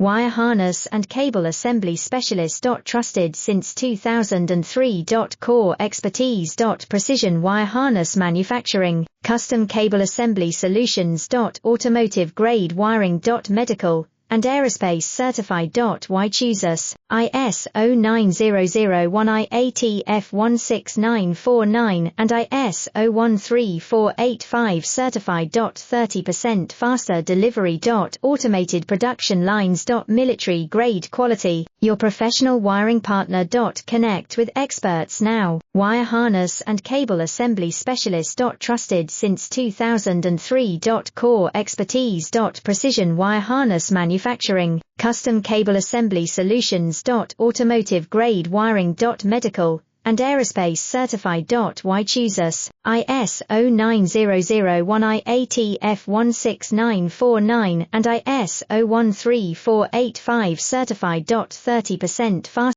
Wire harness and cable assembly specialist. Trusted since 2003. Core expertise. Precision wire harness manufacturing, custom cable assembly solutions. Automotive grade wiring. Medical and aerospace certified. Why choose us? ISO 9001 IATF 16949 and ISO 13485 certified. 30% faster delivery. Automated production lines. Military grade quality, your professional wiring partner. Connect with experts now. Wire harness and cable assembly specialist. Trusted since 2003. Core expertise. Precision wire harness manufacturing, custom cable assembly solutions. Automotive grade wiring. Medical and aerospace certified. Why choose us? ISO 9001 IATF 16949 and ISO 13485 certified. 30% faster